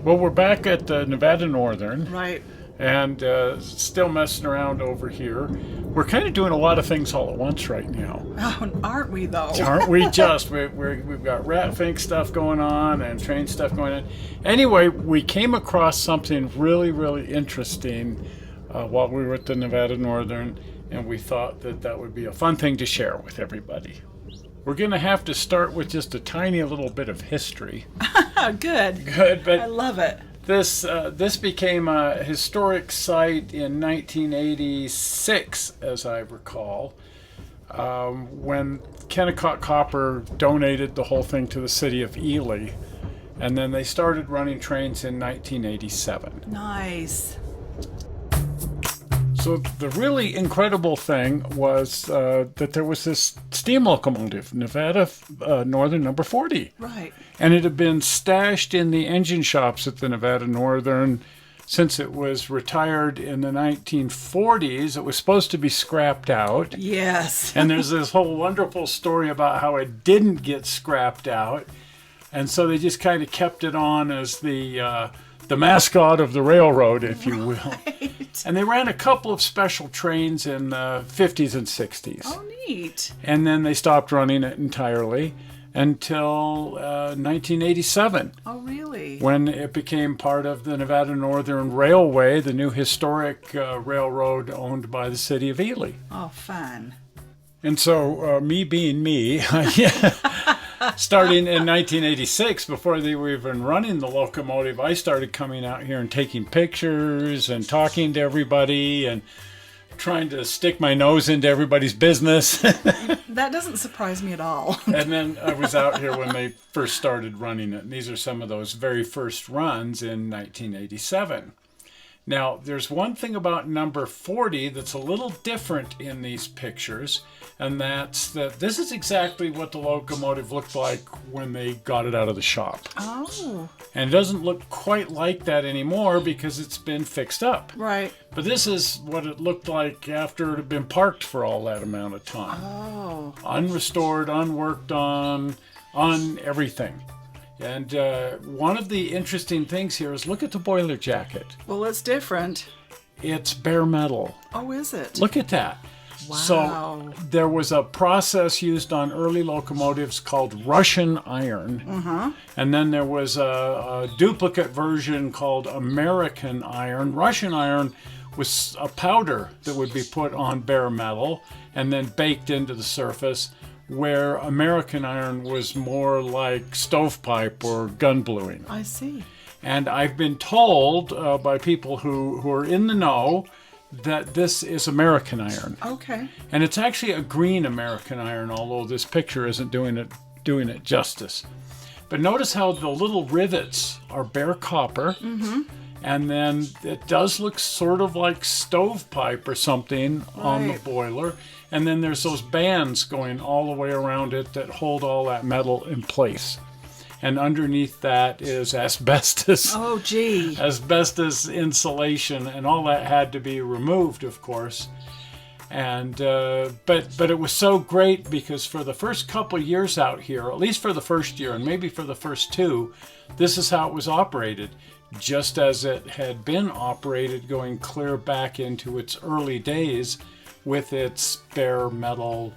Well, we're back at the Nevada Northern Right. and still messing around over here. We're kind of doing a lot of things all at once right now. Oh, aren't we though? Aren't we just? We've got rat fink stuff going on and train stuff going on. Anyway, we came across something really, really interesting while we were at the Nevada Northern, and we thought that that would be a fun thing to share with everybody. We're going to have to start with just a tiny little bit of history. Good. Good, I but love it. this became a historic site in 1986, as I recall, when Kennacott Copper donated the whole thing to the city of Ely, and then they started running trains in 1987. Nice. So the really incredible thing was that there was this steam locomotive, Nevada Northern number 40. Right. And it had been stashed in the engine shops at the Nevada Northern since it was retired in the 1940s. It was supposed to be scrapped out. Yes. And there's this whole wonderful story about how it didn't get scrapped out. And so they just kind of kept it on as the mascot of the railroad, if you will. Right. And they ran a couple of special trains in the 50s and 60s. Oh, neat. And then they stopped running it entirely until 1987, Oh, really? when it became part of the Nevada Northern Railway, the new historic railroad owned by the city of Ely. Oh, fun. And so, me being me, starting in 1986, before they were even running the locomotive, I started coming out here and taking pictures and talking to everybody and trying to stick my nose into everybody's business. That doesn't surprise me at all. And then I was out here when they first started running it. And these are some of those very first runs in 1987. Now, there's one thing about number 40 that's a little different in these pictures, and that's that this is exactly what the locomotive looked like when they got it out of the shop. Oh, And it doesn't look quite like that anymore because it's been fixed up. right. But this is what it looked like after it had been parked for all that amount of time. Oh, Unrestored, unworked on everything. And one of the interesting things here is look at the boiler jacket. well, it's different. It's bare metal. Oh, is it? Look at that. Wow. So there was a process used on early locomotives called Russian iron. And then there was a duplicate version called American iron. Russian iron was a powder that would be put on bare metal and then baked into the surface, where American iron was more like stovepipe or gun bluing. I see. And I've been told by people who are in the know that this is American iron. Okay. And it's actually a green American iron, although this picture isn't doing it justice. But notice how the little rivets are bare copper. And then it does look sort of like stovepipe or something on the Right. boiler. And then there's those bands going all the way around it that hold all that metal in place. And underneath that is asbestos. Oh, gee. Asbestos insulation, and all that had to be removed, of course. And but it was so great because for the first couple years out here, at least for the first year and maybe for the first two, this is how it was operated, just as it had been operated going clear back into its early days with its bare metal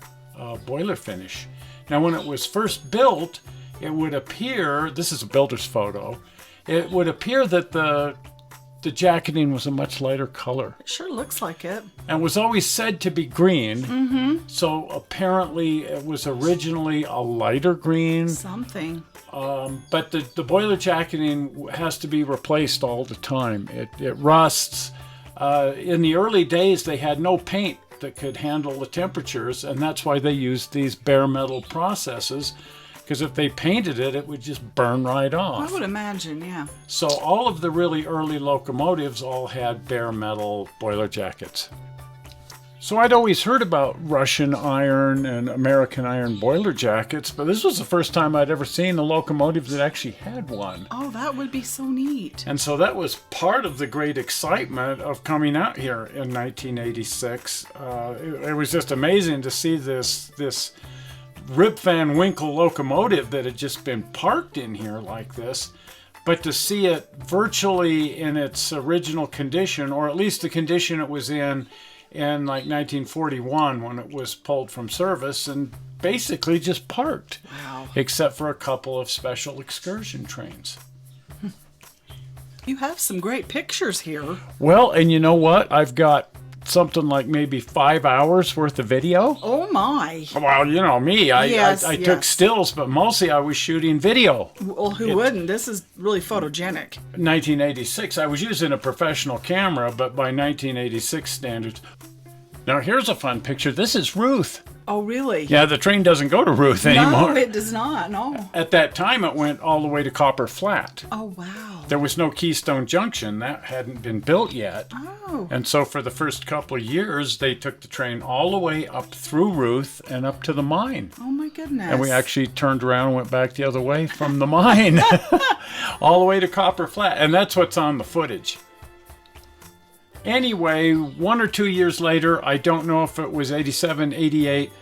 boiler finish. Now, when it was first built, it would appear, this is a builder's photo, it would appear that the jacketing was a much lighter color It sure looks like it. and was always said to be green. So apparently it was originally a lighter green, Something. but the boiler jacketing has to be replaced all the time. It rusts. In the early days, they had no paint that could handle the temperatures, and that's why they used these bare metal processes, because if they painted it, it would just burn right off. I would imagine, yeah. So all of the really early locomotives all had bare metal boiler jackets. So I'd always heard about Russian iron and American iron boiler jackets, but this was the first time I'd ever seen a locomotive that actually had one. Oh, that would be so neat. And so that was part of the great excitement of coming out here in 1986. It was just amazing to see this Rip Van Winkle locomotive that had just been parked in here like this. but to see it virtually in its original condition, or at least the condition it was in like 1941 when it was pulled from service and basically just parked. Wow. Except for a couple of special excursion trains. You have some great pictures here. Well, and you know what? I've got something like maybe 5 hours worth of video. Oh my. Well, you know me. I took stills, but mostly I was shooting video. Well, who wouldn't? This is really photogenic. 1986. I was using a professional camera, but by 1986 standards. Now, here's a fun picture. This is Ruth. Oh, really? Yeah, the train doesn't go to Ruth anymore. No, it does not. No. At that time, it went all the way to Copper Flat. Oh, wow. There was no Keystone Junction. That hadn't been built yet. Oh. And so for the first couple of years, they took the train all the way up through Ruth and up to the mine. Oh, my goodness. And we actually turned around and went back the other way from the mine. All the way to Copper Flat. And that's what's on the footage. Anyway, 1 or 2 years later, I don't know if it was 87, 88,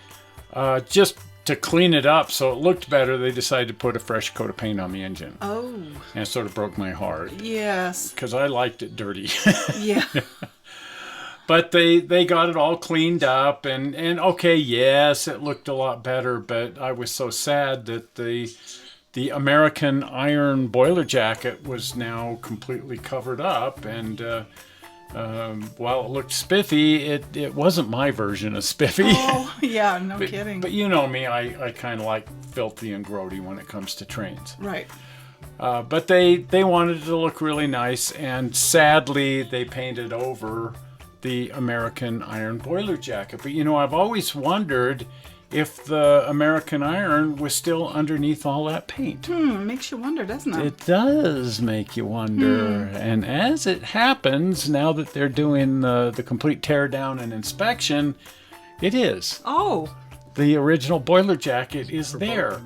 just to clean it up so it looked better, they decided to put a fresh coat of paint on the engine. Oh. And it sort of broke my heart. Yes. Because I liked it dirty. Yeah. But they got it all cleaned up, and okay, yes, it looked a lot better, but I was so sad that the American iron boiler jacket was now completely covered up, and while it looked spiffy, it wasn't my version of spiffy. Oh, yeah, no kidding. But you know me, I kind of like filthy and grody when it comes to trains. Right. But they wanted it to look really nice, and sadly, they painted over the American iron boiler jacket. But you know, I've always wondered if the American iron was still underneath all that paint. Makes you wonder, doesn't it? It does make you wonder. And as it happens, now that they're doing the complete tear down and inspection, it is. Oh. The original boiler jacket is there.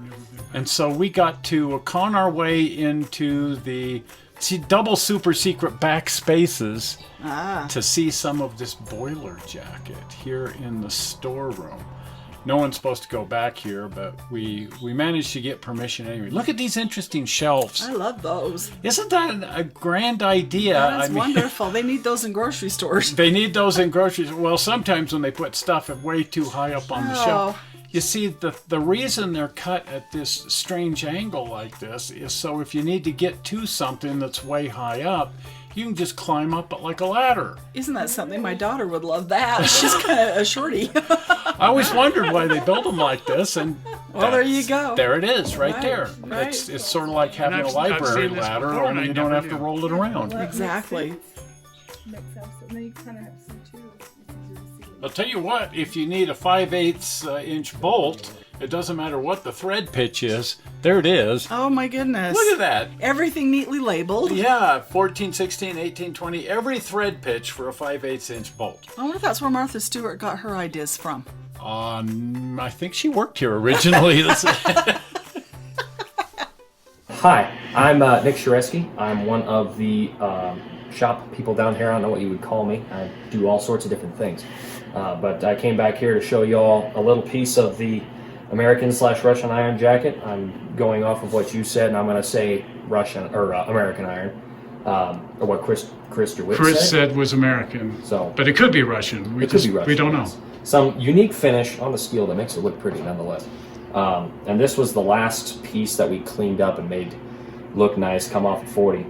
And so we got to con our way into the double super secret back spaces to see some of this boiler jacket here in the storeroom. No one's supposed to go back here, but we managed to get permission anyway. Look at these interesting shelves. I love those. Isn't that a grand idea? That's wonderful. They need those in grocery stores. They need those in groceries. Well, sometimes when they put stuff way too high up on the shelf. You see, the reason they're cut at this strange angle like this is so if you need to get to something that's way high up, you can just climb up it like a ladder. Isn't that something? My daughter would love that. She's kind of a shorty. I always wondered why they built them like this, and well, there you go. There it is, right there. Right. It's sort of like having a library ladder, only you don't have to roll it around. Exactly. Makes sense. And then you kind of have to see too. I'll tell you what, if you need a 5/8 inch bolt, it doesn't matter what the thread pitch is. There it is. Oh my goodness. Look at that. Everything neatly labeled. Yeah, 14, 16, 18, 20, every thread pitch for a 5/8 inch bolt. I wonder if that's where Martha Stewart got her ideas from. I think she worked here originally. Hi, I'm Nick Shareski. I'm one of the shop people down here. I don't know what you would call me. I do all sorts of different things. But I came back here to show you all a little piece of the American/Russian iron jacket. I'm going off of what you said, and I'm going to say Russian or American iron, or what Chris DeWitt Chris said was American, so, but it could be Russian. It could be Russian. We don't know. Some unique finish on the steel that makes it look pretty nonetheless. And this was the last piece that we cleaned up and made look nice, come off of 40.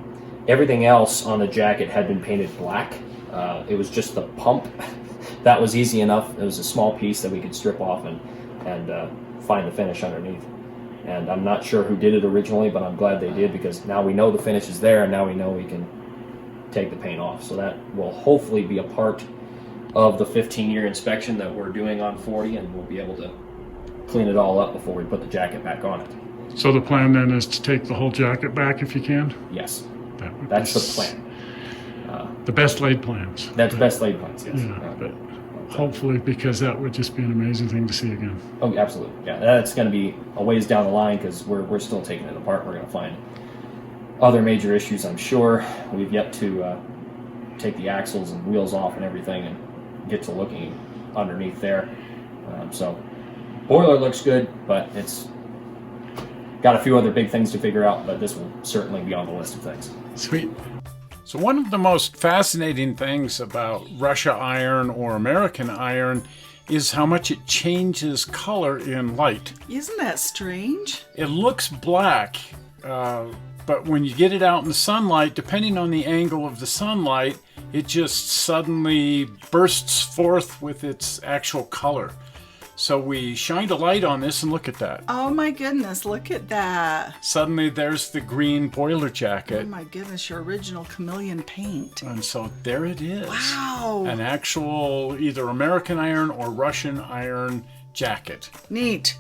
Everything else on the jacket had been painted black. It was just the pump. That was easy enough. It was a small piece that we could strip off and find the finish underneath. And I'm not sure who did it originally, but I'm glad they did, because now we know the finish is there, and now we know we can take the paint off. So that will hopefully be a part of the 15-year inspection that we're doing on 40, and we'll be able to clean it all up before we put the jacket back on it. So the plan then is to take the whole jacket back if you can? Yes. That's the plan. The best laid plans. That's best laid plans, yes. Yeah, but hopefully, because that would just be an amazing thing to see again. Oh, absolutely. Yeah, that's going to be a ways down the line, because we're still taking it apart. We're going to find other major issues, I'm sure. We've yet to take the axles and wheels off and everything and get to looking underneath there. So boiler looks good, but it's got a few other big things to figure out, but this will certainly be on the list of things. Sweet. So one of the most fascinating things about Russia iron or American iron is how much it changes color in light. Isn't that strange? It looks black, but when you get it out in the sunlight, depending on the angle of the sunlight, it just suddenly bursts forth with its actual color. So we shined a light on this and look at that. Oh my goodness, look at that. Suddenly there's the green boiler Oh jacket. my goodness, your original chameleon paint. And so there it is. Wow. An actual either American iron or Russian iron jacket. Neat.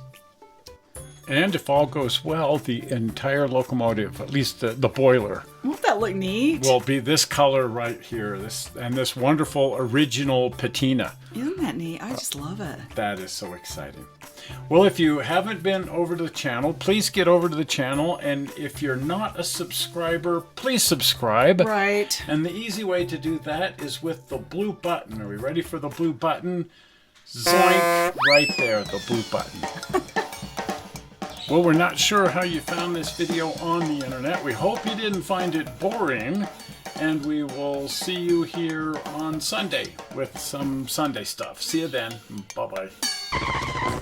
And if all goes well, the entire locomotive, at least the boiler, Won't that look neat? will be this color right here. This wonderful original patina. Isn't that neat? I just love it. That is so exciting. Well, if you haven't been over to the channel, please get over to the channel. And if you're not a subscriber, please subscribe. Right. And the easy way to do that is with the blue button. Are we ready for the blue button? Zoink, right there, the blue button. Well, we're not sure how you found this video on the internet. We hope you didn't find it boring. And we will see you here on Sunday with some Sunday stuff. See you then. Bye-bye.